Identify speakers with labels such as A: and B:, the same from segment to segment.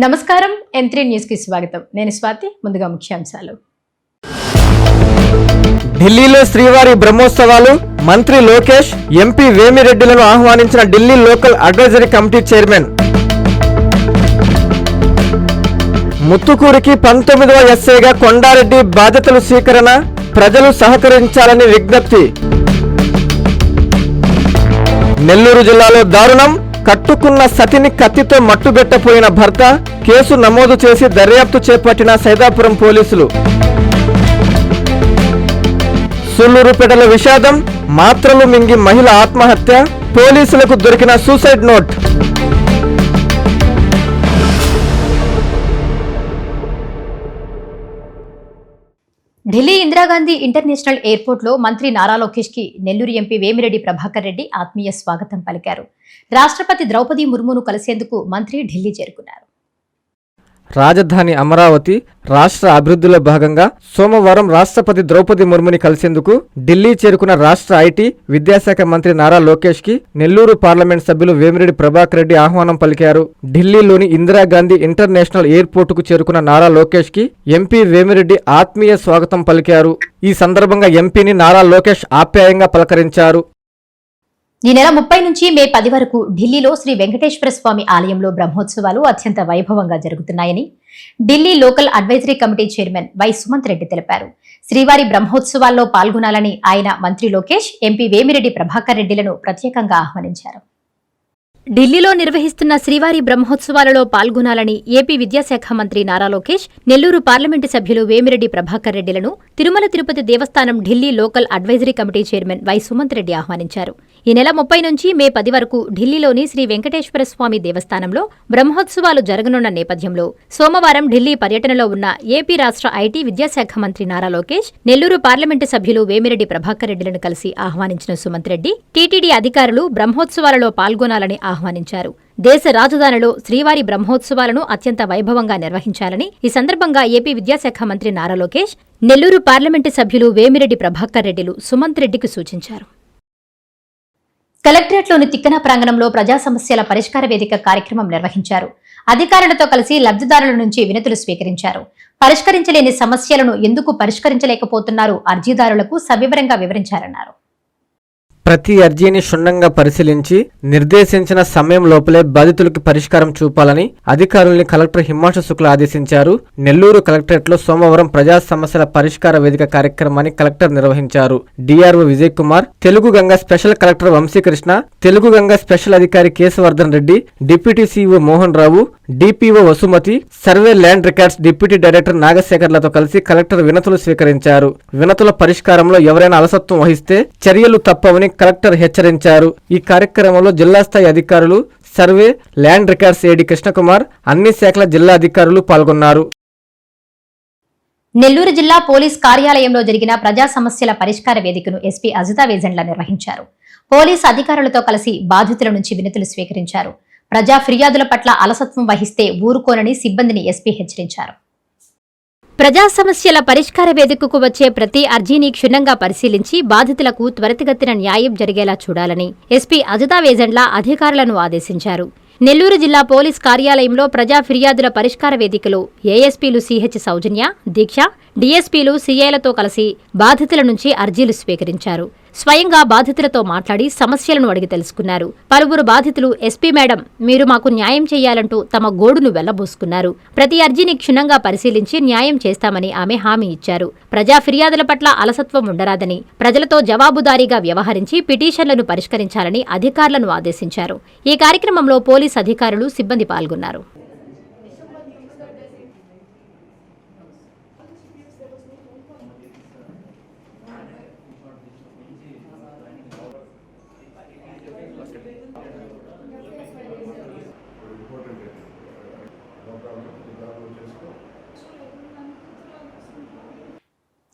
A: నమస్కారం M3 news కి స్వాగతం. నేను స్వాతి. ముందుగా ముఖ్యాంశాలు.
B: ఢిల్లీలో శ్రీవారి బ్రహ్మోత్సవాలు. మంత్రి లోకేష్, ఎంపీ వేమిరెడ్డిలను ఆహ్వానించిన Delhi local advisory committee chairman. ముత్తుకూరికి 19వ ఎస్ఐగా కొండారెడ్డి బాధ్యతలు స్వీకరణ. ప్రజలు సహకరించాలని విజ్ఞప్తి. నెల్లూరు జిల్లాలో దారుణం. కట్టుకున్న సతిని కత్తితో మట్టుబెట్టపోయిన భర్త. కేసు నమోదు చేసి దర్యాప్తు చేపట్టిన సైదాపురం పోలీసులు. సూళ్లూరుపేటలో విషాదం. మాత్రలు మింగి మహిళ ఆత్మహత్య. పోలీసులకు దొరికిన suicide note.
A: Delhi Indira Gandhi international ఎయిర్పోర్ట్లో మంత్రి నారా లోకేష్ కి నెల్లూరు ఎంపీ వేమిరెడ్డి ప్రభాకర్ రెడ్డి ఆత్మీయ స్వాగతం పలికారు. రాష్ట్రపతి ద్రౌపది ముర్మును కలిసేందుకు మంత్రి ఢిల్లీ చేరుకున్నారు.
B: రాజధాని అమరావతి రాష్ట్ర అభివృద్ధిలో భాగంగా సోమవారం రాష్ట్రపతి ద్రౌపది ముర్ముని కలిసేందుకు ఢిల్లీ చేరుకున్న రాష్ట్ర ఐటీ విద్యాశాఖ మంత్రి నారా లోకేష్ కి నెల్లూరు పార్లమెంట్ సభ్యులు వేమిరెడ్డి ప్రభాకర్ రెడ్డి ఆహ్వానం పలికారు. ఢిల్లీలోని ఇందిరాగాంధీ ఇంటర్నేషనల్ ఎయిర్పోర్టుకు చేరుకున్న నారా లోకేష్ కి ఎంపీ వేమిరెడ్డి ఆత్మీయ స్వాగతం పలికారు. ఈ సందర్భంగా ఎంపీని నారా లోకేష్ ఆప్యాయంగా పలకరించారు.
A: ఈ నెల 30 నుంచి మే 10 వరకు ఢిల్లీలో శ్రీ వెంకటేశ్వర స్వామి ఆలయంలో బ్రహ్మోత్సవాలు అత్యంత వైభవంగా జరుగుతున్నాయని Delhi local advisory committee chairman why Sumanth Reddy తెలిపారు. శ్రీవారి బ్రహ్మోత్సవాల్లో పాల్గొనాలని ఆయన మంత్రి లోకేష్, ఎంపీ వేమిరెడ్డి ప్రభాకర్ రెడ్డిలను ప్రత్యేకంగా ఆహ్వానించారు. ఢిల్లీలో నిర్వహిస్తున్న శ్రీవారి బ్రహ్మోత్సవాలలో పాల్గొనాలని ఏపీ విద్యాశాఖ మంత్రి నారా లోకేష్, నెల్లూరు పార్లమెంటు సభ్యులు వేమిరెడ్డి ప్రభాకర్ రెడ్డిలను తిరుమల తిరుపతి దేవస్థానం Delhi local advisory committee chairman why Sumanth Reddy ఆహ్వానించారు. ఈ నెల 30 నుంచి మే 10 వరకు ఢిల్లీలోని శ్రీ వెంకటేశ్వర స్వామి దేవస్థానంలో బ్రహ్మోత్సవాలు జరగనున్న నేపథ్యంలో సోమవారం ఢిల్లీ పర్యటనలో ఉన్న ఏపీ రాష్ట్ర ఐటీ విద్యాశాఖ మంత్రి నారా లోకేష్, నెల్లూరు పార్లమెంటు సభ్యులు వేమిరెడ్డి ప్రభాకర్ రెడ్డిలను కలిసి ఆహ్వానించిన సుమంత్ రెడ్డి, టీటీడీ అధికారులు బ్రహ్మోత్సవాలలో పాల్గొనాలని ఆహ్వానించారు. దేశ రాజధానిలో శ్రీవారి బ్రహ్మోత్సవాలను అత్యంత వైభవంగా నిర్వహించాలని ఈ సందర్భంగా ఏపీ విద్యాశాఖ మంత్రి నారా లోకేష్, నెల్లూరు పార్లమెంటు సభ్యులు వేమిరెడ్డి ప్రభాకర్ రెడ్డిలు సుమంత్ రెడ్డికి సూచించారు. కలెక్టరేట్లోని తిక్కన ప్రాంగణంలో ప్రజా సమస్యల పరిష్కార వేదిక కార్యక్రమం నిర్వహించారు. అధికారులతో కలిసి లబ్ధిదారుల నుంచి వినతులు స్వీకరించారు. పరిష్కరించలేని సమస్యలను ఎందుకు పరిష్కరించలేకపోతున్నారు అర్జీదారులకు సవివరంగా వివరించారన్నారు.
B: ప్రతి అర్జీని క్షుణ్ణంగా పరిశీలించి నిర్దేశించిన సమయం లోపలే బాధితులకు పరిష్కారం చూపాలని అధికారుల్ని కలెక్టర్ హిమాంశు శుక్లా ఆదేశించారు. నెల్లూరు కలెక్టరేట్లో సోమవారం ప్రజా సమస్యల పరిష్కార వేదిక కార్యక్రమాన్ని కలెక్టర్ నిర్వహించారు. DRO Vijay Kumar, Telugu Ganga special collector Vamsikrishna, Telugu Ganga special అధికారి Keshavardhan Reddy, deputy CEO Mohan Rao, DPO Vasumathi, survey land records deputy director నాగశేఖర్లతో కలిసి కలెక్టర్ వినతులు స్వీకరించారు. వినతుల పరిష్కారంలో ఎవరైనా అలసత్వం వహిస్తే చర్యలు తప్పవని కలెక్టర్ హెచ్చరించారు. ఈ కార్యక్రమంలో జిల్లా స్థాయి అధికారులు, సర్వే ల్యాండ్ రికార్డ్స్ ఏడీ కృష్ణకుమార్, అన్ని శాఖల జిల్లా అధికారులు పాల్గొన్నారు.
A: నెల్లూరు జిల్లా పోలీస్ కార్యాలయంలో జరిగిన ప్రజా సమస్యల పరిష్కార వేదికను ఎస్పీ అజితా వేజండ్ల నిర్వహించారు. పోలీస్ అధికారులతో కలిసి బాధితుల నుంచి వినతులు స్వీకరించారు. ప్రజా ఫిర్యాదుల పట్ల అలసత్వం వహిస్తే ఊరుకోనని సిబ్బందిని ఎస్పీ హెచ్చరించారు. ప్రజా సమస్యల పరిష్కార వేదికకు వచ్చే ప్రతి అర్జీని క్షుణ్ణంగా పరిశీలించి బాధితులకు త్వరితగతిన న్యాయం జరిగేలా చూడాలని ఎస్పీ అజితా వేజండ్ల అధికారులను ఆదేశించారు. నెల్లూరు జిల్లా పోలీస్ కార్యాలయంలో ప్రజా ఫిర్యాదుల పరిష్కార వేదికలో ఏఎస్పీలు సిహెచ్ సౌజన్య, దీక్ష, డీఎస్పీలు సీఐలతో కలిసి బాధితుల నుంచి అర్జీలు స్వీకరించారు. స్వయంగా బాధితులతో మాట్లాడి సమస్యలను అడిగి తెలుసుకున్నారు. పలువురు బాధితులు ఎస్పీ మేడం, మీరు మాకు న్యాయం చేయాలంటూ తమ గోడును వెళ్లబోసుకున్నారు. ప్రతి అర్జీని క్షుణ్ణంగా పరిశీలించి న్యాయం చేస్తామని ఆమె హామీ ఇచ్చారు. ప్రజా ఫిర్యాదుల పట్ల అలసత్వం ఉండరాదని, ప్రజలతో జవాబుదారీగా వ్యవహరించి పిటిషన్లను పరిష్కరించాలని అధికారులను ఆదేశించారు. ఈ కార్యక్రమంలో పోలీస్ అధికారులు, సిబ్బంది పాల్గొన్నారు.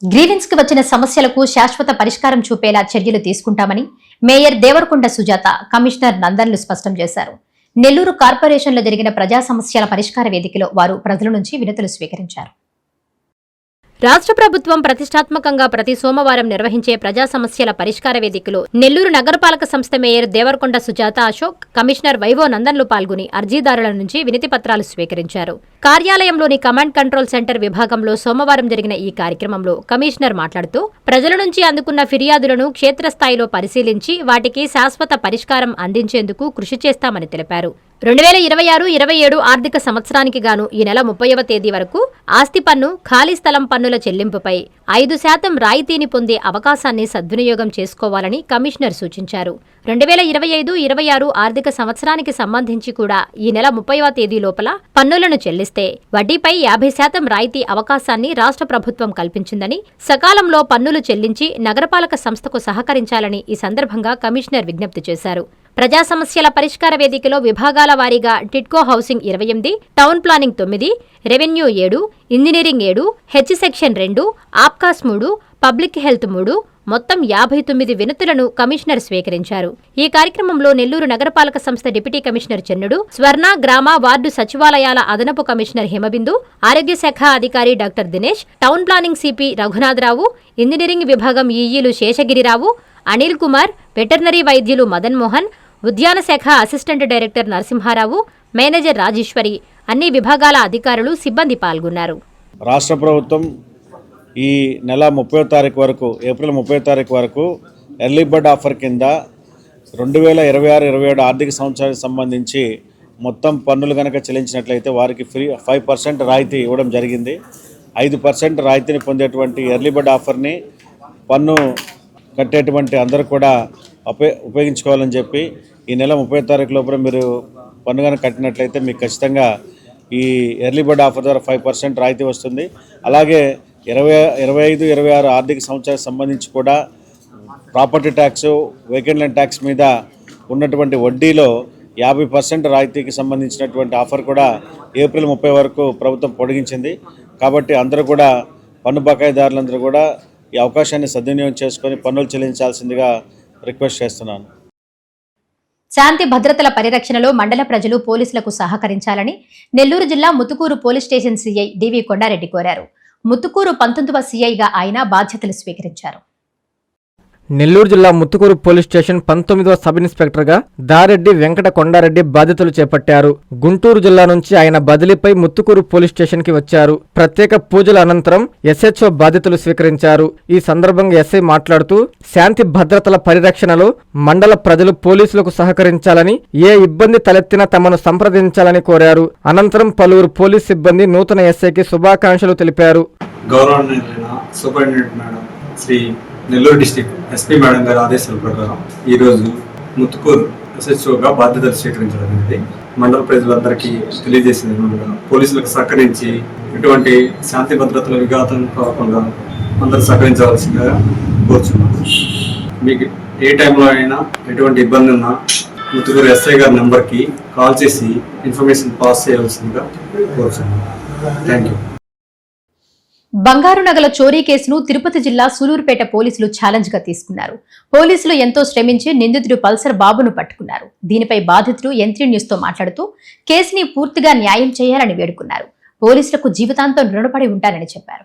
A: గ్రీవెన్స్ కి వచ్చిన సమస్యలకు శాశ్వత పరిష్కారం చూపేలా చర్యలు తీసుకుంటామని మేయర్ దేవరకొండ సుజాత, కమిషనర్ నందన్లు స్పష్టం చేశారు. నెల్లూరు కార్పొరేషన్లో జరిగిన ప్రజా సమస్యల పరిష్కార వేదికలో వారు ప్రజల నుంచి వినతులు స్వీకరించారు. రాష్ట్ర ప్రభుత్వం ప్రతిష్టాత్మకంగా ప్రతి సోమవారం నిర్వహించే ప్రజా సమస్యల పరిష్కార వేదికలో నెల్లూరు నగరపాలక సంస్థ mayor Devarakonda Sujatha Ashok, commissioner YO నందన్లు పాల్గొని అర్జీదారుల నుంచి వినతి పత్రాలు స్వీకరించారు. కార్యాలయంలోని కమాండ్ కంట్రోల్ సెంటర్ విభాగంలో సోమవారం జరిగిన ఈ కార్యక్రమంలో కమిషనర్ మాట్లాడుతూ ప్రజల నుంచి అందుకున్న ఫిర్యాదులను క్షేత్రస్థాయిలో పరిశీలించి వాటికి శాశ్వత పరిష్కారం అందించేందుకు కృషి చేస్తామని తెలిపారు. 2026-27 ఆర్థిక సంవత్సరానికి గాను ఈ నెల 30వ తేదీ వరకు ఆస్తి పన్ను, ఖాళీ స్థలం పన్నుల చెల్లింపుపై 5% రాయితీని పొందే అవకాశాన్ని సద్వినియోగం చేసుకోవాలని కమిషనర్ సూచించారు. 2025-26 ఆర్థిక సంవత్సరానికి సంబంధించి కూడా ఈ నెల 30వ తేదీ లోపల పన్నులను చెల్లిస్తే వడ్డీపై 50% రాయితీ అవకాశాన్ని రాష్ట్ర ప్రభుత్వం కల్పించిందని, సకాలంలో పన్నులు చెల్లించి నగరపాలక సంస్థకు సహకరించాలని ఈ సందర్భంగా కమిషనర్ విజ్ఞప్తి చేశారు. ప్రజా సమస్యల పరిష్కార వేదికలో విభాగాల వారీగా TIDCO housing 28, town planning 9, revenue 7, engineering 7, H section 2, APCOS 3, public health 3 మొత్తం 59 వినతులను కమిషనర్ స్వీకరించారు. ఈ కార్యక్రమంలో నెల్లూరు నగరపాలక సంస్థ డిప్యూటీ కమిషనర్ చెన్నుడు, స్వర్ణ గ్రామ వార్డు సచివాలయాల అదనపు కమిషనర్ హిమబిందు, ఆరోగ్య శాఖ అధికారి doctor Dinesh, town planning CP Raghunatharao, engineering విభాగం ఈఈలు శేషగిరిరావు, అనిల్ కుమార్, వెటర్నరీ వైద్యులు మదన్ మోహన్, ఉద్యాన శాఖ assistant director Narasimharao, manager Rajeswari, అన్ని విభాగాల అధికారులు, సిబ్బంది పాల్గొన్నారు.
C: రాష్ట్ర ప్రభుత్వం ఈ నెల 30వ తారీఖు వరకు, ఏప్రిల్ 30వ తారీఖు వరకు ఎర్లీ బర్డ్ ఆఫర్ కింద 2026-27 ఆర్థిక సంవత్సరానికి సంబంధించి మొత్తం పన్నులు కనుక చెల్లించినట్లయితే వారికి 5% రాయితీ ఇవ్వడం జరిగింది. 5% రాయితీని పొందేటువంటి ఎర్లీ బర్డ్ ఆఫర్ని పన్ను కట్టేటువంటి అందరూ కూడా ఉపయోగించుకోవాలని చెప్పి ఈ నెల 30వ తారీఖు లోపల మీరు పన్ను కనుక కట్టినట్లయితే మీకు ఖచ్చితంగా ఈ ఎర్లీ బర్డ్ ఆఫర్ ద్వారా 5% రాయితీ వస్తుంది. అలాగే 25-26 ఆర్థిక సంవత్సరానికి సంబంధించి కూడా property tax, vacant land tax మీద ఉన్నటువంటి వడ్డీలో 50% రాయితీకి సంబంధించినటువంటి ఆఫర్ కూడా ఏప్రిల్ 30 వరకు ప్రభుత్వం పొడిగించింది. కాబట్టి అందరూ కూడా పన్ను బకాయిదారులందరూ కూడా ఈ అవకాశాన్ని సద్వినియోగం చేసుకొని పన్నులు చెల్లించాల్సిందిగా రిక్వెస్ట్ చేస్తున్నాను.
A: శాంతి భద్రతల పరిరక్షణలో మండల ప్రజలు పోలీసులకు సహకరించాలని నెల్లూరు జిల్లా ముతుకూరు పోలీస్ స్టేషన్ సీఐ డివి కొండారెడ్డి కోరారు. ముతుకూరు 19వ సీఐగా ఆయన బాధ్యతలు స్వీకరించారు.
B: నెల్లూరు జిల్లా Muthukuru police station 19వ sub ఇన్స్పెక్టర్గా దారెడ్డి Venkata Kondareddy బాధ్యతలు చేపట్టారు. గుంటూరు జిల్లా నుంచి ఆయన బదిలీపై ముత్తుకూరు పోలీస్ స్టేషన్కి వచ్చారు. ప్రత్యేక పూజల అనంతరం ఎస్హెచ్ఓ బాధ్యతలు స్వీకరించారు. ఈ సందర్భంగా ఎస్ఐ మాట్లాడుతూ శాంతి భద్రతల పరిరక్షణలో మండల ప్రజలు పోలీసులకు సహకరించాలని, ఏ ఇబ్బంది తలెత్తినా తమను సంప్రదించాలని కోరారు. అనంతరం పలువురు పోలీస్ సిబ్బంది నూతన ఎస్ఐకి శుభాకాంక్షలు తెలిపారు.
D: గౌరవనీయులైన superintendent madam Shri Nellore district SP madam గారి ఆదేశాల ప్రకారం ఈరోజు ముత్తుకూరు ఎస్హెచ్ఓగా బాధ్యతలు స్వీకరించడం అనేది మండల ప్రజలందరికీ తెలియజేసింది. పోలీసులకు సహకరించి ఎటువంటి శాంతి భద్రతల విఘాతం కాకుండా అందరూ సహకరించవలసిందిగా కోరుచున్నాను. మీకు ఏ టైంలో అయినా ఎటువంటి ఇబ్బంది ఉన్నా ముత్తుకూరు ఎస్ఐ గారి నెంబర్కి కాల్ చేసి ఇన్ఫర్మేషన్ పాస్ చేయవలసిందిగా కోరుచున్నాను. Thank you.
A: బంగారు నగల చోరీ కేసును తిరుపతి జిల్లా సూలూరుపేట పోలీసులు ఛాలెంజ్ గా తీసుకున్నారు. పోలీసులు ఎంతో శ్రమించి నిందితుడు పల్సర్ బాబును పట్టుకున్నారు. దీనిపై బాధితుడు ఎంత్రీ న్యూస్ తో మాట్లాడుతూ కేసుని పూర్తిగా న్యాయం చేయాలని వేడుకున్నారు. పోలీసులకు జీవితాంతం రుణపడి ఉంటారని చెప్పారు.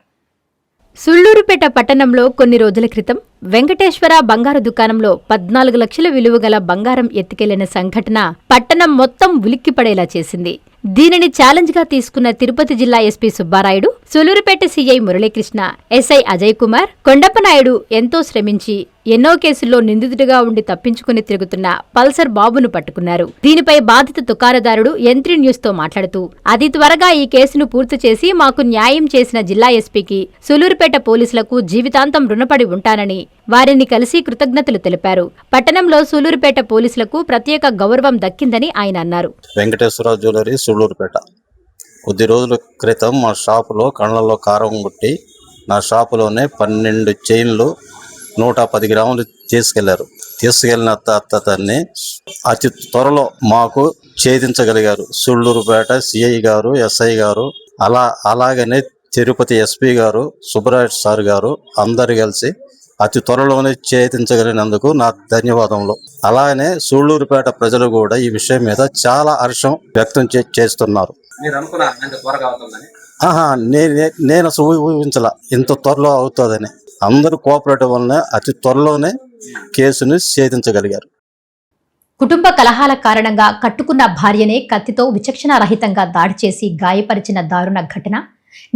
A: సుళ్లూరుపేట పట్టణంలో కొన్ని రోజుల క్రితం వెంకటేశ్వర బంగారు దుకాణంలో 14 లక్షల విలువ గల బంగారం ఎత్తుకెళ్లిన సంఘటన పట్టణం మొత్తం ఉలిక్కిపడేలా చేసింది. దీనిని ఛాలెంజ్ గా తీసుకున్న తిరుపతి జిల్లా SP Subbarayudu, Sullurpeta CI Muralikrishna, SI Ajay Kumar, Kondappanaidu ఎంతో శ్రమించి ఎన్నో కేసుల్లో నిందితుడిగా ఉండి తప్పించుకుని తిరుగుతున్న పల్సర్ బాబును పట్టుకున్నారు. దీనిపై బాధిత దుకాణదారుడు ఎంత్రీ న్యూస్ తో మాట్లాడుతూ అతి త్వరగా ఈ కేసును పూర్తి చేసి మాకు న్యాయం చేసిన జిల్లా ఎస్పీకి, సూలూరుపేట పోలీసులకు జీవితాంతం రుణపడి ఉంటానని వారిని కలిసి కృతజ్ఞతలు తెలిపారు. పట్టణంలో సూలూరుపేట పోలీసులకు ప్రత్యేక గౌరవం దక్కిందని ఆయన అన్నారు.
E: వెంకటేశ్వర జ్యువెలరీ సూలూరుపేట. కొద్ది రోజుల క్రితం మా షాపులో కళ్ళల్లో కారం కొట్టి నా షాపులోనే 12 చైన్లు 110 గ్రాములు తీసుకెళ్లిన అతన్ని అతి త్వరలో మాకు ఛేదించగలిగారు. సూళ్లూరుపేట సిఐ గారు, ఎస్ఐ గారు, అలాగనే తిరుపతి ఎస్పీ గారు, సుబ్బరాయుడు సార్ గారు అందరు కలిసి అతి త్వరలోనే ఛేదించగలిగినందుకు నా ధన్యవాదములు. అలాగనే సూళ్లూరుపేట ప్రజలు కూడా ఈ విషయం మీద చాలా హర్షం వ్యక్తం చేస్తున్నారు. నేను అసలు ఊహించాల ఇంత త్వరలో అవుతుందని. అందరూ కోఆపరేటివ్ వల్లనే అతి త్వరలోనే కేసుని ఛేదించగలిగారు.
A: కుటుంబ కలహాల కారణంగా కట్టుకున్న భార్యనే కత్తితో విచక్షణారహితంగా దాడి చేసి గాయపరిచిన దారుణ ఘటన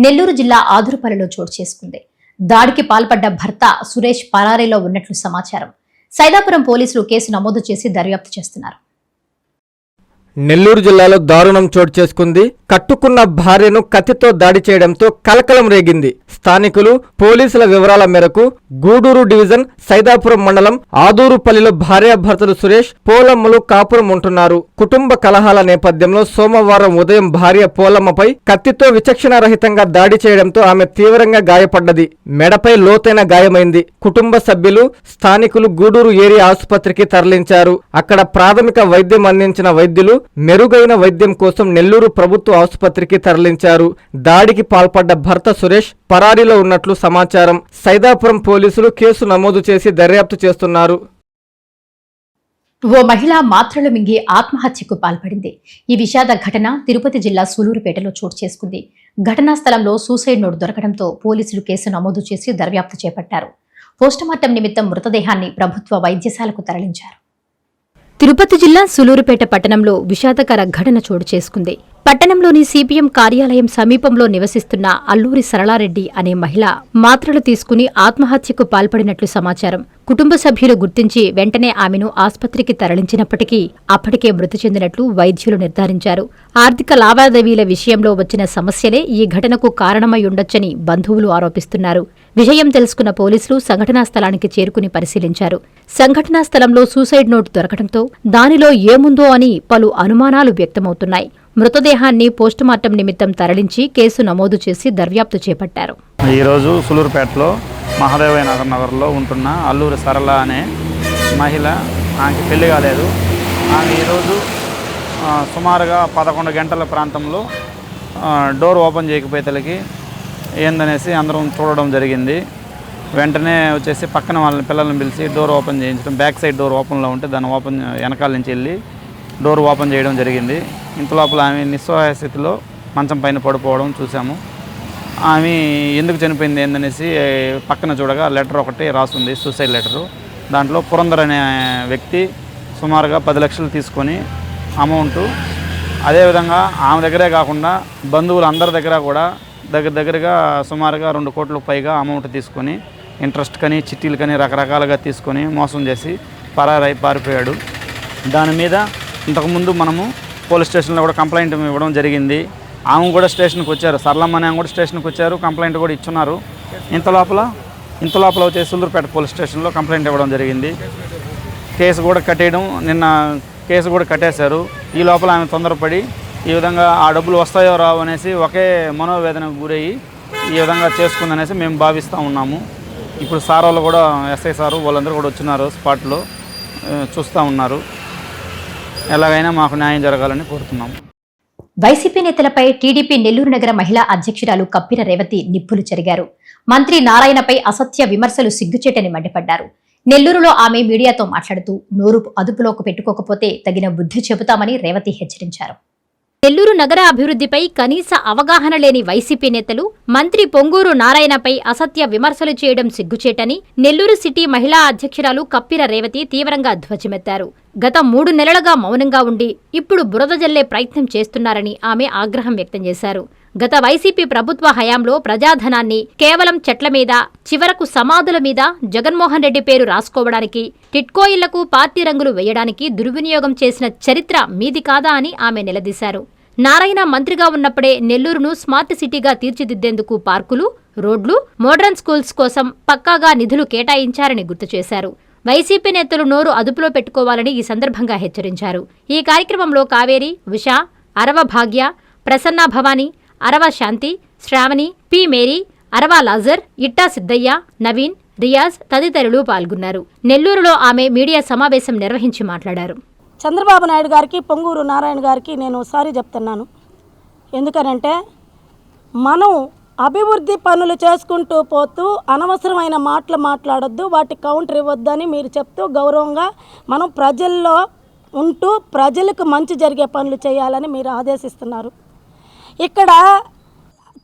A: నెల్లూరు జిల్లా ఆదురుపల్లిలో చోటు చేసుకుంది. దాడికి పాల్పడ్డ భర్త సురేష్ పరారీలో ఉన్నట్లు సమాచారం. సైదాపురం పోలీసులు కేసు నమోదు చేసి దర్యాప్తు చేస్తున్నారు.
B: నెల్లూరు జిల్లాలో దారుణం చోటు చేసుకుంది. కట్టుకున్న భార్యను కత్తితో దాడి చేయడంతో కలకలం రేగింది. స్థానికులు పోలీసుల వివరాల మేరకు గూడూరు డివిజన్ సైదాపురం మండలం ఆదూరుపల్లిలో భార్యాభర్తలు సురేష్, పోలమ్మలు కాపురం ఉంటున్నారు. కుటుంబ కలహాల నేపథ్యంలో సోమవారం ఉదయం భార్య పోలమ్మపై కత్తితో విచక్షణారహితంగా దాడి చేయడంతో ఆమె తీవ్రంగా గాయపడ్డది. మెడపై లోతైన గాయమైంది. కుటుంబ సభ్యులు, స్థానికులు గూడూరు ఏరియా ఆసుపత్రికి తరలించారు. అక్కడ ప్రాథమిక వైద్యం అందించిన వైద్యులు మెరుగైన వైద్యం కోసం నెల్లూరు ప్రభుత్వ ఆసుపత్రికి తరలించారు. దాడికి పాల్పడ్డ భర్త సురేష్ పరారీలో ఉన్నట్లు సమాచారం. సైదాపురం పోలీసులు కేసు నమోదు చేసి దర్యాప్తు చేస్తున్నారు.
A: ఓ మహిళ మాత్రలు మింగి ఆత్మహత్యకు పాల్పడింది. ఈ విషాద ఘటన తిరుపతి జిల్లా సూలూరుపేటలో చోటు చేసుకుంది. ఘటనా స్థలంలో సూసైడ్ నోట్ దొరకడంతో పోలీసులు కేసు నమోదు చేసి దర్యాప్తు చేపట్టారు. పోస్టుమార్టం నిమిత్తం మృతదేహాన్ని ప్రభుత్వ వైద్యశాలకు తరలించారు. తిరుపతి జిల్లా సూలూరుపేట పట్టణంలో విషాదకర ఘటన చోటు చేసుకుంది. పట్టణంలోని సిపిఎం కార్యాలయం సమీపంలో నివసిస్తున్న అల్లూరి సరళారెడ్డి అనే మహిళ మాత్రలు తీసుకుని ఆత్మహత్యకు పాల్పడినట్లు సమాచారం. కుటుంబ సభ్యులు గుర్తించి వెంటనే ఆమెను ఆస్పత్రికి తరలించినప్పటికీ అప్పటికే మృతి చెందినట్లు వైద్యులు నిర్ధారించారు. ఆర్థిక లావాదేవీల విషయంలో వచ్చిన సమస్యలే ఈ ఘటనకు కారణమై ఉండొచ్చని బంధువులు ఆరోపిస్తున్నారు. విషయం తెలుసుకున్న పోలీసులు సంఘటనా స్థలానికి చేరుకుని పరిశీలించారు. సంఘటనా స్థలంలో సూసైడ్ నోట్ దొరకడంతో దానిలో ఏముందో అని పలు అనుమానాలు వ్యక్తమవుతున్నాయి. మృతదేహాన్ని పోస్టుమార్టం నిమిత్తం తరలించి కేసు నమోదు చేసి దర్యాప్తు చేపట్టారు.
F: ఈరోజు సూలూరుపేటలో మహాదేవయ్య నగర్లో ఉంటున్న అల్లూరి సరళ అనే మహిళ, ఆమెకి పెళ్లి కాలేదు. ఆమె ఈరోజు సుమారుగా 11 గంటల ప్రాంతంలో డోర్ ఓపెన్ చేయకపోయేతలకి ఏందనేసి అందరం చూడడం జరిగింది. వెంటనే వచ్చేసి పక్కన వాళ్ళని పిల్లల్ని పిలిచి డోర్ ఓపెన్ చేయించడం, బ్యాక్ సైడ్ డోర్ ఓపెన్లో ఉంటే దాన్ని వెనకాల నుంచి వెళ్ళి డోర్ ఓపెన్ చేయడం జరిగింది. ఇంతలోపల ఆమె నిస్సహాయ స్థితిలో మంచం పైన పడిపోవడం చూసాము. ఆమె ఎందుకు చనిపోయింది ఏందనేసి పక్కన చూడగా లెటర్ ఒకటి రాస్తుంది, సూసైడ్ లెటరు. దాంట్లో పురందర్ అనే వ్యక్తి సుమారుగా 10 లక్షలు తీసుకొని అమౌంటు, అదేవిధంగా ఆమె దగ్గరే కాకుండా బంధువులు అందరి దగ్గర కూడా దగ్గరగా సుమారుగా 2 కోట్లకు పైగా అమౌంట్ తీసుకొని ఇంట్రెస్ట్ కానీ చిట్టీలు కానీ రకరకాలుగా తీసుకొని మోసం చేసి పారిపోయాడు. దాని మీద ఇంతకుముందు మనము పోలీస్ స్టేషన్లో కూడా కంప్లైంట్ ఇవ్వడం జరిగింది. ఆమె కూడా స్టేషన్కి వచ్చారు, సరళమ్మ ఆమె కూడా స్టేషన్కి వచ్చారు, కంప్లైంట్ కూడా ఇచ్చున్నారు. ఇంతలోపల వచ్చే సూలూరుపేట పోలీస్ స్టేషన్లో కంప్లైంట్ ఇవ్వడం జరిగింది. కేసు కూడా నిన్న కేసు కూడా కట్టేశారు. ఈ లోపల ఆమె తొందరపడి ఈ విధంగా ఆ డబ్బులు వస్తాయో రావు అనేసి ఒకే మనోవేదనకు గురయ్యి ఈ విధంగా చేసుకుందనేసి మేము భావిస్తూ ఉన్నాము. ఇప్పుడు సార్ వాళ్ళు కూడా, ఎస్ఐ సారు వాళ్ళందరూ కూడా వచ్చినారు, స్పాట్లో చూస్తూ ఉన్నారు. ఎలాగైనా మాకు న్యాయం జరగాలని కోరుతున్నాము.
A: వైసీపీ నేతలపై టీడీపీ నెల్లూరు నగర మహిళా అధ్యక్షురాలు కప్పిన రేవతి నిప్పులు చెరిగారు. మంత్రి నారాయణపై అసత్య విమర్శలు సిగ్గుచేటని మండిపడ్డారు. నెల్లూరులో ఆమె మీడియాతో మాట్లాడుతూ నోరు అదుపులోకి పెట్టుకోకపోతే తగిన బుద్ధి చెబుతామని రేవతి హెచ్చరించారు. నెల్లూరు నగర అభివృద్ధిపై కనీస అవగాహన లేని వైసీపీ నేతలు మంత్రి పొంగూరు నారాయణపై అసత్య విమర్శలు చేయడం సిగ్గుచేటని నెల్లూరు సిటీ మహిళా అధ్యక్షురాలు కప్పిర రేవతి తీవ్రంగా ధ్వజమెత్తారు. గత 3 నెలలుగా మౌనంగా ఉండి ఇప్పుడు బురద జల్లే ప్రయత్నం చేస్తున్నారని ఆమె ఆగ్రహం వ్యక్తం చేశారు. గత వైసీపీ ప్రభుత్వ హయాంలో ప్రజాధనాన్ని కేవలం చెట్ల మీద, చివరకు సమాధుల మీద జగన్మోహన్ రెడ్డి పేరు రాసుకోవడానికి, టిట్కో ఇళ్లకు పార్టీ రంగులు వేయడానికి దుర్వినియోగం చేసిన చరిత్ర మీది కాదా అని ఆమె నిలదీశారు. నారాయణ మంత్రిగా ఉన్నప్పుడే నెల్లూరును స్మార్ట్ సిటీగా తీర్చిదిద్దేందుకు పార్కులు, రోడ్లు, మోడర్న్ స్కూల్స్ కోసం పక్కాగా నిధులు కేటాయించారని గుర్తు చేశారు. వైసీపీ నేతలు నోరు అదుపులో పెట్టుకోవాలని ఈ సందర్భంగా హెచ్చరించారు. ఈ కార్యక్రమంలో కావేరి, ఉషా, అరవ భాగ్య, ప్రసన్న భవానీ, అరవ శాంతి, శ్రావణి, పి మేరీ, అరవ లాజర్, ఇట్టా సిద్దయ్య, నవీన్, రియాజ్ తదితరులు పాల్గొన్నారు. నెల్లూరులో ఆమె మీడియా సమావేశం నిర్వహించి మాట్లాడారు.
G: చంద్రబాబు నాయుడు గారికి, పొంగూరు నారాయణ గారికి నేను సారీ చెప్తున్నాను. ఎందుకనంటే మనం అభివృద్ధి పనులు చేసుకుంటూ పోతూ అనవసరమైన మాటలు మాట్లాడొద్దు, వాటికి కౌంటర్ ఇవ్వద్దని మీరు చెప్తూ గౌరవంగా మనం ప్రజల్లో ఉంటూ ప్రజలకు మంచి జరిగే పనులు చేయాలని మీరు ఆదేశిస్తున్నారు. ఇక్కడ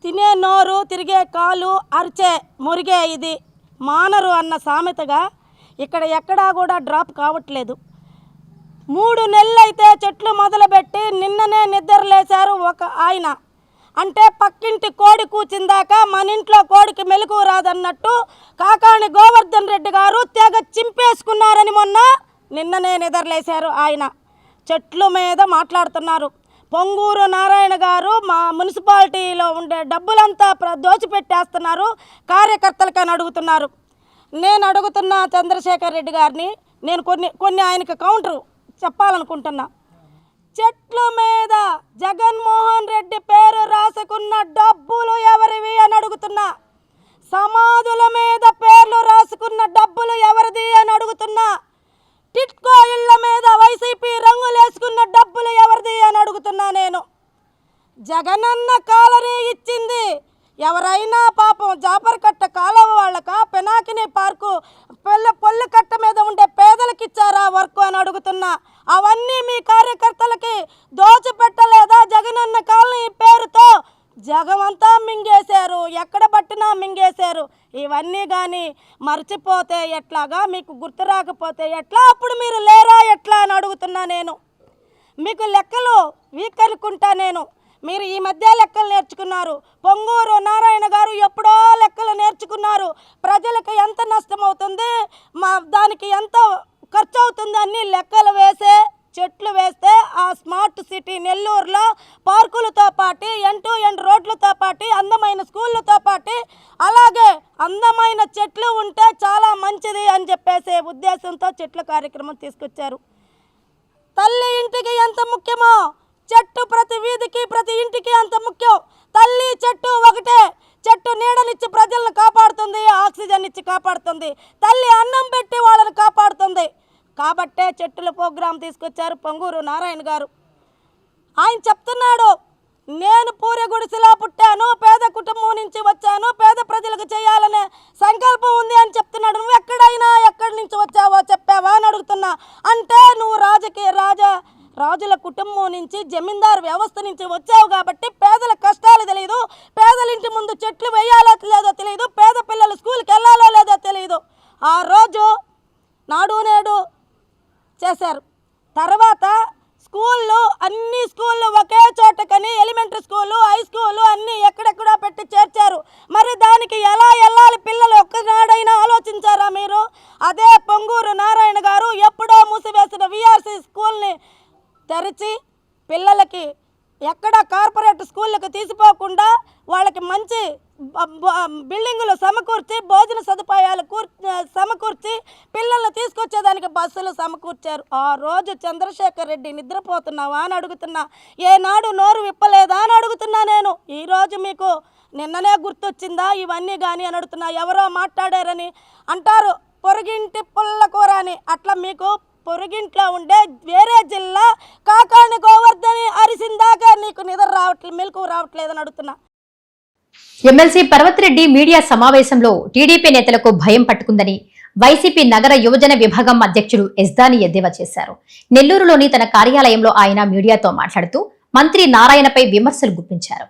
G: తినే నోరు తిరిగే కాలు అరిచే మురిగే ఇది మానరు అన్న సామెతగా ఇక్కడ ఎక్కడా కూడా డ్రాప్ కావట్లేదు. 3 నెలలైతే చెట్లు మొదలుపెట్టి నిన్ననే నిద్రలేశారు ఒక ఆయన. అంటే పక్కింటి కోడి కూచిందాక మన ఇంట్లో కోడికి మెలకు రాదన్నట్టు కాకాణి గోవర్ధన్ రెడ్డి గారు తెగ చింపేసుకున్నారని నిన్ననే నిద్రలేశారు ఆయన. చెట్ల మీద మాట్లాడుతున్నారు. పొంగూరు నారాయణ గారు మా మున్సిపాలిటీలో ఉండే డబ్బులంతా దోచిపెట్టేస్తున్నారు కార్యకర్తలకని అడుగుతున్నారు. నేను అడుగుతున్న చంద్రశేఖర్ రెడ్డి గారిని, నేను కొన్ని ఆయనకి కౌంటర్ చెప్పాలనుకుంటున్నా. చెట్ల మీద జగన్మోహన్ రెడ్డి పేరు రాసుకున్న డబ్బులు ఎవరివి అని అడుగుతున్నా. సమాధుల మీద పేర్లు రాసుకున్న డబ్బులు ఎవరిది అని అడుగుతున్నా. టిట్కో ఇళ్ల మీద వైసీపీ రంగులు వేసుకున్న డబ్బులు ఎవరిది అని అడుగుతున్నా. నేను జగనన్న కాలనీ ఇచ్చింది ఎవరైనా పాపం జాపర్ కట్ట కాలువ వాళ్ళక, పెనాకిని పార్కు పొల్లు కట్ట మీద ఉండే పేదలకు ఇచ్చారా వర్క్ అని అడుగుతున్నా. అవన్నీ మీ కార్యకర్తలకి దోచిపెట్టలేదా? జగనన్న కాలనీ పేరుతో జగమంతా మింగేశారు, ఎక్కడ పట్టినా మింగేశారు. ఇవన్నీ కానీ మర్చిపోతే ఎట్లాగా, మీకు గుర్తు రాకపోతే ఎట్లా, అప్పుడు మీరు లేరా ఎట్లా అని అడుగుతున్నా. నేను మీకు లెక్కలు వీక్ అనుకుంటా. మీరు ఈ మధ్య లెక్కలు నేర్చుకున్నారు. పొంగూరు నారాయణ గారు ఎప్పుడో లెక్కలు నేర్చుకున్నారు. ప్రజలకు ఎంత నష్టం అవుతుంది, దానికి ఎంత ఖర్చు అవుతుంది అన్ని లెక్కలు చెట్లు వేస్తే ఆ స్మార్ట్ సిటీ నెల్లూరులో పార్కులతో పాటు ఎండ్ రోడ్లతో పాటు అందమైన స్కూళ్ళతో పాటు అలాగే అందమైన చెట్లు ఉంటే చాలా మంచిది అని చెప్పేసే ఉద్దేశంతో చెట్ల కార్యక్రమం తీసుకొచ్చారు. తల్లి ఇంటికి ఎంత ముఖ్యమో చెట్టు ప్రతి వీధికి ప్రతి ఇంటికి అంత ముఖ్యం. తల్లి చెట్టు ఒకటే. చెట్టు నీడనిచ్చి ప్రజలను కాపాడుతుంది, ఆక్సిజన్ ఇచ్చి కాపాడుతుంది. తల్లి అన్నం పెట్టి వాళ్ళని కాపాడుతుంది. కాబట్టే చెట్టుల ప్రోగ్రాం తీసుకొచ్చారు పొంగూరు నారాయణ గారు. ఆయన చెప్తున్నాడు, నేను పూరి గుడిసెలా పుట్టాను, పేద కుటుంబం నుంచి వచ్చాను, పేద ప్రజలకు చేయాలనే సంకల్పం ఉంది అని చెప్తున్నాడు. నువ్వు ఎక్కడి నుంచి వచ్చావో చెప్పావా అని అడుగుతున్నా. అంటే నువ్వు రాజుల కుటుంబం నుంచి, జమీందారు వ్యవస్థ నుంచి వచ్చావు కాబట్టి పేదల కష్టాలు తెలియదు, పేదల ఇంటి ముందు చెట్లు వేయాలో లేదో తెలియదు, పేద పిల్లలు స్కూల్కి వెళ్ళాలో లేదో తెలియదు. ఆ రోజు నాడు నేడు చేశారు. తర్వాత అన్ని స్కూళ్ళు ఒకే చోటకని ఎలిమెంటరీ స్కూలు, హై స్కూలు అన్నీ ఎక్కడెక్కడో పెట్టి చేర్చారు. మరి దానికి ఎలా వెళ్ళాలి పిల్లలు ఒక్కనాడైనా ఆలోచించారా మీరు? అదే పొంగూరు నారాయణ గారు ఎప్పుడో మూసివేసిన విఆర్సి స్కూల్ని తెరిచి పిల్లలకి ఎక్కడ కార్పొరేట్ స్కూళ్ళకి తీసిపోకుండా వాళ్ళకి మంచి బిల్డింగులు సమకూర్చి, భోజన సదుపాయాలు సమకూర్చి, పిల్లల్ని తీసుకొచ్చేదానికి బస్సులు సమకూర్చారు. ఆ రోజు చంద్రశేఖర్ రెడ్డి నిద్రపోతున్నావా అని అడుగుతున్నా. ఏనాడు నోరు విప్పలేదా అని అడుగుతున్నా. నేను ఈరోజు మీకు నిన్ననే గుర్తొచ్చిందా ఇవన్నీ కానీ అని అడుగుతున్నా. ఎవరో మాట్లాడారని అంటారు పొరుగింటి పుల్లకూర అని. అట్లా మీకు పొరుగింట్లో ఉండే వేరే జిల్లా కాకాణి గోవర్ధని అరిసిందాకా నీకు నిద్ర రావట్లేదు, మెలకు రావట్లేదని అడుగుతున్నా.
A: ఎమ్మెల్సీ పర్వతిరెడ్డి మీడియా సమావేశంలో టీడీపీ నేతలకు భయం పట్టుకుందని వైసీపీ నగర యువజన విభాగం అధ్యక్షుడు ఎస్దాని ఎద్దేవా చేశారు. నెల్లూరులోని తన కార్యాలయంలో ఆయన మీడియాతో మాట్లాడుతూ మంత్రి నారాయణపై విమర్శలు గుప్పించారు.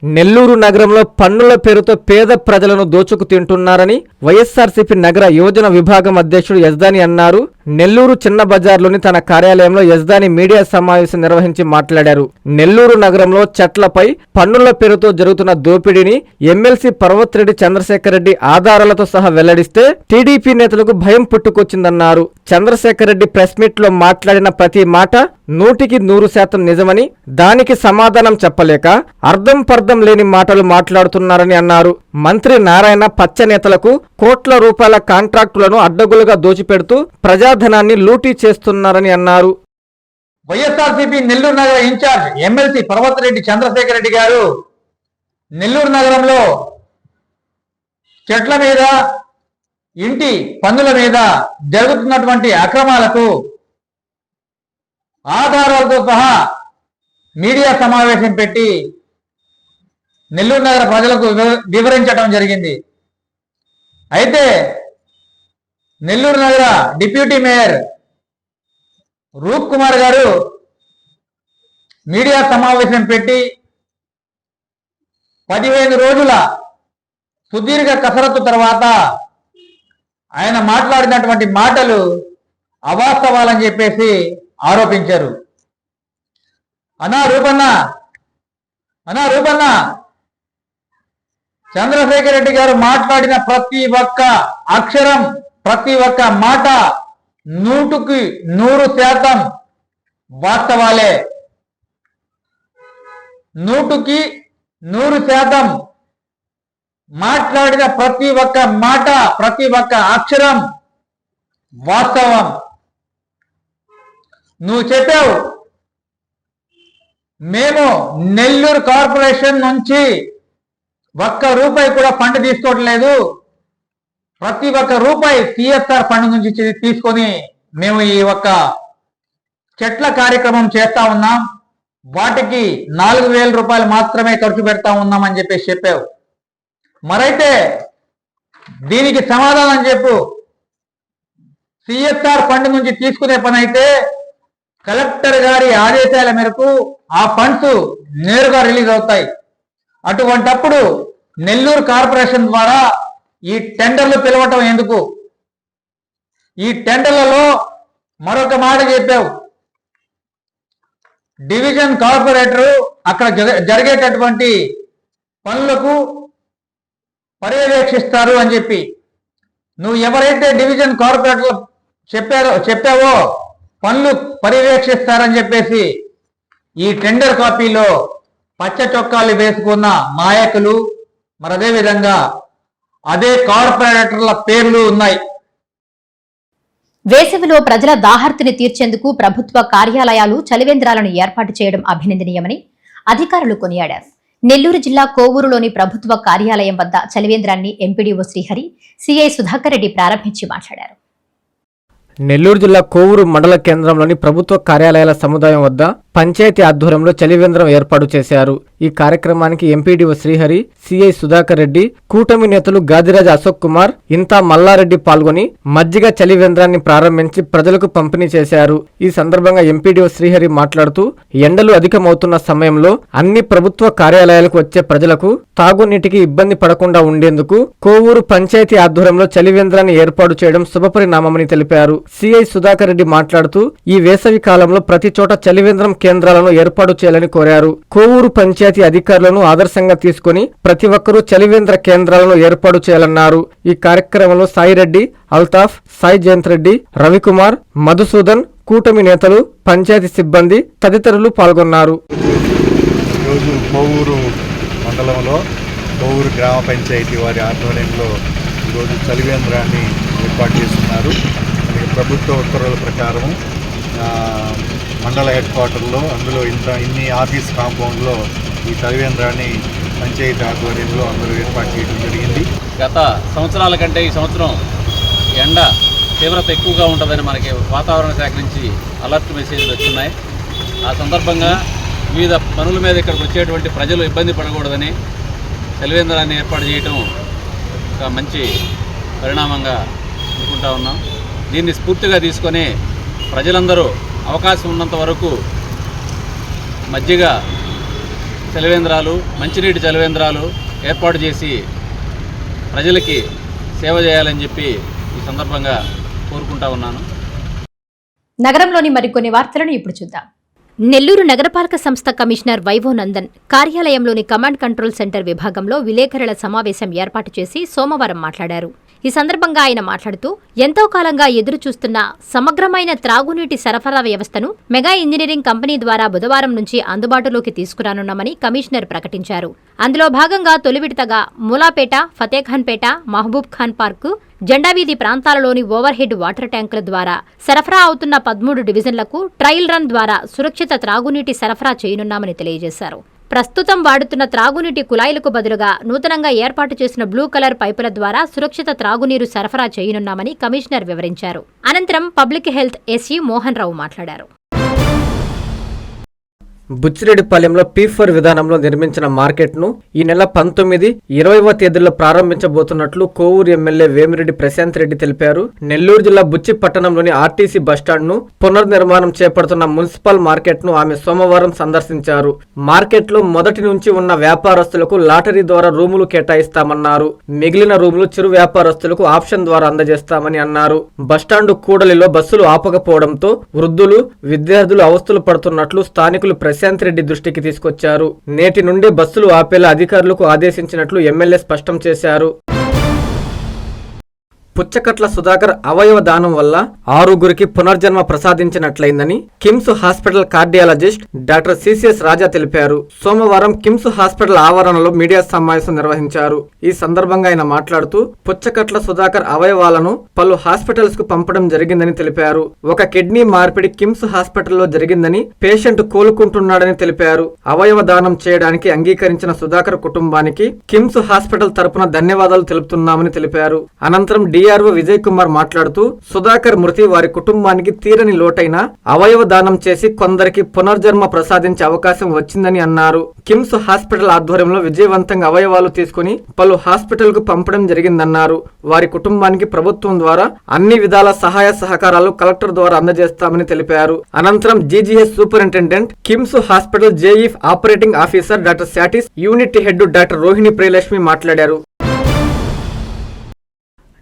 B: నెల్లూరు నగరంలో పన్నుల పేరుతో పేద ప్రజలను దోచుకు తింటున్నారని వైఎస్ఆర్సీపీ నగర యువజన విభాగం అధ్యక్షుడు యజ్దాని అన్నారు. నెల్లూరు చిన్న బజార్లోని తన కార్యాలయంలో యజ్దాని మీడియా సమావేశం నిర్వహించి మాట్లాడారు. నెల్లూరు నగరంలో చెట్లపై పన్నుల పేరుతో జరుగుతున్న దోపిడీని ఎమ్మెల్సీ పర్వతిరెడ్డి చంద్రశేఖర్ రెడ్డి ఆధారాలతో సహా వెల్లడిస్తే టీడీపీ నేతలకు భయం పుట్టుకొచ్చిందన్నారు. చంద్రశేఖర్ రెడ్డి ప్రెస్ మీట్ లో మాట్లాడిన ప్రతి మాట 100% నిజమని, దానికి సమాధానం చెప్పలేక అర్థం పర్థం లేని మాటలు మాట్లాడుతున్నారని అన్నారు. మంత్రి నారాయణ పచ్చ నేతలకు కోట్ల రూపాయల కాంట్రాక్టులను అడ్డగోలుగా దోచిపెడుతూ ప్రజాధనాన్ని లూటీ చేస్తున్నారని అన్నారు.
H: వైఎస్ఆర్సీపీ నెల్లూరు నగర ఇన్ఛార్జ్ ఎమ్మెల్సీ పర్వతిరెడ్డి చంద్రశేఖర్ రెడ్డి గారు నెల్లూరు నగరంలో చెట్ల మీద, ఇంటి పన్నుల మీద జరుగుతున్నటువంటి అక్రమాలకు ఆధారాలతో సహా మీడియా సమావేశం పెట్టి నెల్లూరు నగర ప్రజలకు వివరించడం జరిగింది. అయితే నెల్లూరు నగర డిప్యూటీ మేయర్ రూప్ కుమార్ గారు మీడియా సమావేశం పెట్టి 15 రోజుల సుదీర్ఘ కసరత్తు తర్వాత ఆయన మాట్లాడినటువంటి మాటలు అవాస్తవాలని చెప్పేసి ఆరోపించారు. అన్నా రూపన్న చంద్రశేఖర్ రెడ్డి గారు మాట్లాడిన ప్రతి ఒక్క అక్షరం, ప్రతి ఒక్క మాట 100% వాస్తవాలే. 100% మాట్లాడిన ప్రతి ఒక్క మాట, ప్రతి ఒక్క అక్షరం వాస్తవం. నువ్వు చెప్పావు, మేము నెల్లూరు కార్పొరేషన్ నుంచి ₹1 కూడా ఫండ్ తీసుకోవట్లేదు, ప్రతి ఒక్క రూపాయి సిఎస్ఆర్ ఫండ్ నుంచి తీసుకొని మేము ఈ ఒక్క చెట్ల కార్యక్రమం చేస్తా ఉన్నాం, వాటికి ₹4,000 మాత్రమే ఖర్చు పెడతా ఉన్నామని చెప్పేసి చెప్పావు. మరైతే దీనికి సమాధానం చెప్పు. సిఎస్ఆర్ ఫండ్ నుంచి తీసుకునే పని అయితే కలెక్టర్ గారి ఆదేశాల మేరకు ఆ ఫండ్స్ నేరుగా రిలీజ్ అవుతాయి. అటువంటప్పుడు నెల్లూరు కార్పొరేషన్ ద్వారా ఈ టెండర్లు పిలవటం ఎందుకు? ఈ టెండర్లలో మరొక మాట చెప్పావు, డివిజన్ కార్పొరేటర్ అక్కడ జరిగేటటువంటి పనులకు పర్యవేక్షిస్తారు అని చెప్పి. నువ్వు ఎవరైతే డివిజన్ కార్పొరేటర్ చెప్పావో పనులు పర్యవేక్షిస్తారని చెప్పేసి ఈ టెండర్ కాపీలో పచ్చ చొక్కాలు వేసుకున్న నాయకులు, మరి అదే విధంగా అదే కార్పొరేటర్ల పేర్లు ఉన్నాయి.
A: వేసవిలో ప్రజల దాహార్తిని తీర్చేందుకు ప్రభుత్వ కార్యాలయాలు చలివేంద్రాలను ఏర్పాటు చేయడం అభినందనీయమని అధికారులు కొనియాడారు. నెల్లూరు జిల్లా కోవూరులోని ప్రభుత్వ కార్యాలయం వద్ద చలివేంద్రాన్ని ఎంపీడీఓ శ్రీహరి, సిఐ సుధాకర్ రెడ్డి ప్రారంభించి మాట్లాడారు.
B: నెల్లూరు జిల్లా కోవూరు మండల కేంద్రంలోని ప్రభుత్వ కార్యాలయాల సముదాయం వద్ద పంచాయతీ ఆధ్వర్యంలో చలివేంద్రం ఏర్పాటు చేశారు. ఈ కార్యక్రమానికి ఎంపీడీఓ శ్రీహరి, సిఐ సుధాకర్ రెడ్డి, కూటమి నేతలు గాదిరాజ్ అశోక్ కుమార్, ఇంతా మల్లారెడ్డి పాల్గొని మజ్జిగ చలివేంద్రాన్ని ప్రారంభించి ప్రజలకు పంపిణీ చేశారు. ఈ సందర్భంగా ఎంపీడీఓ శ్రీహరి మాట్లాడుతూ, ఎండలు అధికమవుతున్న సమయంలో అన్ని ప్రభుత్వ కార్యాలయాలకు వచ్చే ప్రజలకు తాగునీటికి ఇబ్బంది పడకుండా ఉండేందుకు కోవూరు పంచాయతీ ఆధ్వర్యంలో చలివేంద్రాన్ని ఏర్పాటు చేయడం శుభపరిణామమని తెలిపారు. సిఐ సుధాకర్ రెడ్డి మాట్లాడుతూ, ఈ వేసవి కాలంలో ప్రతి చోట చలివేంద్రం కేంద్రాలను ఏర్పాటు చేయాలని కోరారు. కోవూరు పంచాయతీ అధికారులను ఆదర్శంగా తీసుకుని ప్రతి ఒక్కరూ చలివేంద్ర కేంద్రాలను ఏర్పాటు చేయాలన్నారు. ఈ కార్యక్రమంలో సాయిరెడ్డి, అల్తాఫ్, సాయి జయంత్ రెడ్డి, రవికుమార్, మధుసూదన్, కూటమి నేతలు, పంచాయతీ సిబ్బంది తదితరులు పాల్గొన్నారు.
I: ఈరోజు కోవూరు మండలంలో కోవూరు గ్రామ పంచాయతీ వారి ఆధ్వర్యంలో ఈరోజు చలివేంద్రాన్ని ఏర్పాటు చేస్తున్నారు. ప్రభుత్వ ఉత్తర్వుల ప్రకారం మండల హెడ్ క్వార్టర్లో, అందులో ఇన్ని ఆఫీస్ కాంపౌండ్లో ఈ చలివేంద్రాన్ని పంచాయతీ ఆధ్వర్యంలో అందరూ ఏర్పాటు చేయడం జరిగింది.
J: గత సంవత్సరాల కంటే ఈ సంవత్సరం ఎండ తీవ్రత ఎక్కువగా ఉంటుందని మనకి వాతావరణ శాఖ నుంచి అలర్ట్ మెసేజ్లు వచ్చున్నాయి. ఆ సందర్భంగా వివిధ పనుల మీద ఇక్కడికి వచ్చేటువంటి ప్రజలు ఇబ్బంది పడకూడదని చలివేంద్రాన్ని ఏర్పాటు చేయడం ఒక మంచి పరిణామంగా అనుకుంటా ఉన్నాం. దీన్ని స్ఫూర్తిగా తీసుకొని ప్రజలందరూ అవకాశం ఉన్నంత వరకు మజ్జిగ చలివేంద్రాలు, మంచినీటి చలివేంద్రాలు ఏర్పాటు చేసి ప్రజలకి సేవ చేయాలని చెప్పి ఈ సందర్భంగా కోరుకుంటా ఉన్నాను.
A: నగరంలోని మరికొన్ని వార్తలను ఇప్పుడు చూద్దాం. నెల్లూరు నగరపాలక సంస్థ కమిషనర్ వైవో నందన్ కార్యాలయంలోని కమాండ్ కంట్రోల్ సెంటర్ విభాగంలో విలేకరుల సమావేశం ఏర్పాటు చేసి సోమవారం మాట్లాడారు. ఈ సందర్భంగా ఆయన మాట్లాడుతూ, ఎంతో కాలంగా ఎదురు చూస్తున్న సమగ్రమైన త్రాగునీటి సరఫరా వ్యవస్థను మెగా ఇంజనీరింగ్ కంపెనీ ద్వారా బుధవారం నుంచి అందుబాటులోకి తీసుకురానున్నామని కమిషనర్ ప్రకటించారు. అందులో భాగంగా తొలి విడతగా మూలాపేట, ఫతేఖాన్పేట, మహబూబ్ ఖాన్ పార్కు, జెండావీధి ప్రాంతాలలోని ఓవర్ హెడ్ వాటర్ ట్యాంకుల ద్వారా సరఫరా అవుతున్న 13 డివిజన్లకు ట్రయల్ రన్ ద్వారా సురక్షిత త్రాగునీటి సరఫరా చేయనున్నామని తెలియజేశారు. ప్రస్తుతం వాడుతున్న త్రాగునీటి కుళాయిలకు బదులుగా నూతనంగా ఏర్పాటు చేసిన బ్లూ కలర్ పైపుల ద్వారా సురక్షిత త్రాగునీరు సరఫరా చేయనున్నామని కమిషనర్ వివరించారు. అనంతరం public health SE Mohan Rao మాట్లాడారు.
B: బుచ్చిరెడ్డిపాలెంలో P4 విధానంలో నిర్మించిన మార్కెట్ను ఈ నెల 19, 20వ తేదీల్లో ప్రారంభించబోతున్నట్లు కోవూరు ఎమ్మెల్యే వేమిరెడ్డి ప్రశాంత్ రెడ్డి తెలిపారు. నెల్లూరు జిల్లా బుచ్చి పట్టణంలోని ఆర్టీసీ బస్టాండ్ను పునర్నిర్మాణం చేపడుతున్న మున్సిపల్ మార్కెట్ను ఆమె సోమవారం సందర్శించారు. మార్కెట్లో మొదటి నుంచి ఉన్న వ్యాపారస్తులకు లాటరీ ద్వారా రూములు కేటాయిస్తామన్నారు. మిగిలిన రూములు చిరు వ్యాపారస్తులకు ఆప్షన్ ద్వారా అందజేస్తామని అన్నారు. బస్టాండు కూడలిలో బస్సులు ఆపకపోవడంతో వృద్ధులు, విద్యార్థులు అవస్థలు పడుతున్నట్లు స్థానికులు ప్రశాంత్ రెడ్డి దృష్టికి తీసుకొచ్చారు. నేటి నుండి బస్సులు ఆపేలా అధికారులకు ఆదేశించినట్లు ఎమ్మెల్యే స్పష్టం చేశారు. పుచ్చకట్ల సుధాకర్ అవయవ దానం వల్ల 6గురికి పునర్జన్మ ప్రసాదించినట్లయిందని KIMS hospital cardiologist doctor CCS Raja తెలిపారు. సోమవారం కిమ్స్ హాస్పిటల్ ఆవరణలో మీడియా సమావేశం నిర్వహించారు. ఈ సందర్భంగా ఆయన మాట్లాడుతూ పుచ్చకట్ల సుధాకర్ అవయవాలను పలు హాస్పిటల్స్ కు పంపడం జరిగిందని తెలిపారు. ఒక కిడ్నీ మార్పిడి కిమ్స్ హాస్పిటల్లో జరిగిందని, పేషెంట్ కోలుకుంటున్నాడని తెలిపారు. అవయవ దానం చేయడానికి అంగీకరించిన సుధాకర్ కుటుంబానికి కిమ్స్ హాస్పిటల్ తరపున ధన్యవాదాలు తెలుపుతున్నామని తెలిపారు. అనంతరం డిఆర్ఓ విజయ్ కుమార్ మాట్లాడుతూ సుధాకర్ మృతి వారి కుటుంబానికి తీరని లోటైన అవయవ దానం చేసి కొందరికి పునర్జన్మ ప్రసాదించే అవకాశం వచ్చిందని అన్నారు. కిమ్స్ హాస్పిటల్ ఆధ్వర్యంలో విజయవంతంగా అవయవాలు తీసుకుని పలు హాస్పిటల్ కు పంపడం జరిగిందన్నారు. వారి కుటుంబానికి ప్రభుత్వం ద్వారా అన్ని విధాల సహాయ సహకారాలు కలెక్టర్ ద్వారా అందజేస్తామని తెలిపారు. అనంతరం GGH superintendent, KIMS hospital chief operating officer doctor Satish, unit head doctor Rohini Priyalakshmi మాట్లాడారు.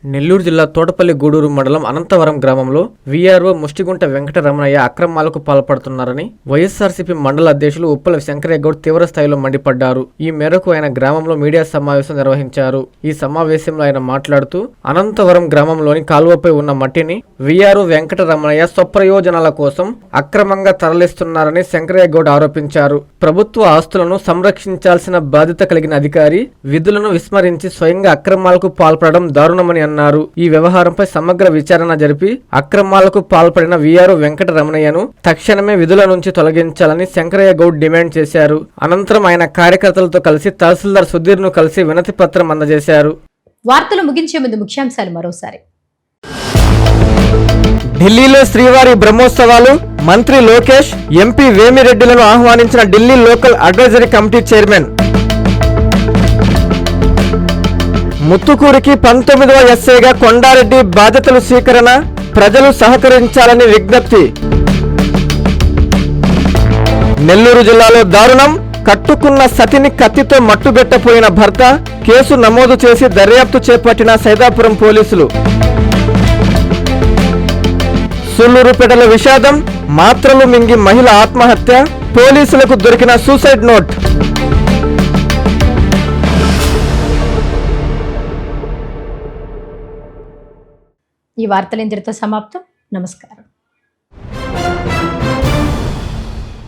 B: నెల్లూరు జిల్లా తోటపల్లి గూడూరు మండలం అనంతవరం గ్రామంలో వీఆర్ఓ ముష్టిగుంట వెంకటరమణయ్య అక్రమాలకు పాల్పడుతున్నారని వైఎస్ఆర్సీపీ మండల అధ్యక్షులు ఉప్పల శంకరయ్యగౌడ్ తీవ్ర స్థాయిలో మండిపడ్డారు. ఈ మేరకు ఆయన గ్రామంలో మీడియా సమావేశం నిర్వహించారు. ఈ సమావేశంలో ఆయన మాట్లాడుతూ అనంతవరం గ్రామంలోని కాలువపై ఉన్న మట్టిని వీఆర్ఓ వెంకటరమణయ్య స్వప్రయోజనాల కోసం అక్రమంగా తరలిస్తున్నారని శంకరయ్యగౌడ్ ఆరోపించారు. ప్రభుత్వ ఆస్తులను సంరక్షించాల్సిన బాధ్యత కలిగిన అధికారి విధులను విస్మరించి స్వయంగా అక్రమాలకు పాల్పడడం దారుణమని అన్నారు. ఈ వ్యవహారంపై సమగ్ర విచారణ జరిపి అక్రమాలకు పాల్పడిన వీఆర్ఓ వెంకటరమణయ్యను తక్షణమే విధుల నుంచి తొలగించాలని శంకరయ్య గౌడ్ డిమాండ్ చేశారు. అనంతరం ఆయన కార్యకర్తలతో కలిసి తహసీల్దార్ సుధీర్ ను కలిసి వినతి పత్రం అందజేశారు.
A: వార్తలు ముగించే ముందు ముఖ్యాంశాలు మరోసారి.
B: ఢిల్లీలో శ్రీవారి బ్రహ్మోత్సవాలు, మంత్రి లోకేష్, ఎంపీ వేమిరెడ్డిలను ఆహ్వానించిన Delhi local advisory committee chairman. ముత్తుకూరికి 19వ ఎస్ఐగా కొండారెడ్డి బాధ్యతలు స్వీకరణ, ప్రజలు సహకరించాలని విజ్ఞప్తి. నెల్లూరు జిల్లాలో దారుణం, కట్టుకున్న సతిని కత్తితో మట్టుబెట్టపోయిన భర్త, కేసు నమోదు చేసి దర్యాప్తు చేపట్టిన సైదాపురం పోలీసులు. సూళ్లూరుపేటలో విషాదం, మాత్రలు మింగి మహిళ ఆత్మహత్య, పోలీసులకు దొరికిన సూసైడ్ నోట్.
A: ఈ వార్తలు ఇంతటితో సమాప్తం. నమస్కారం.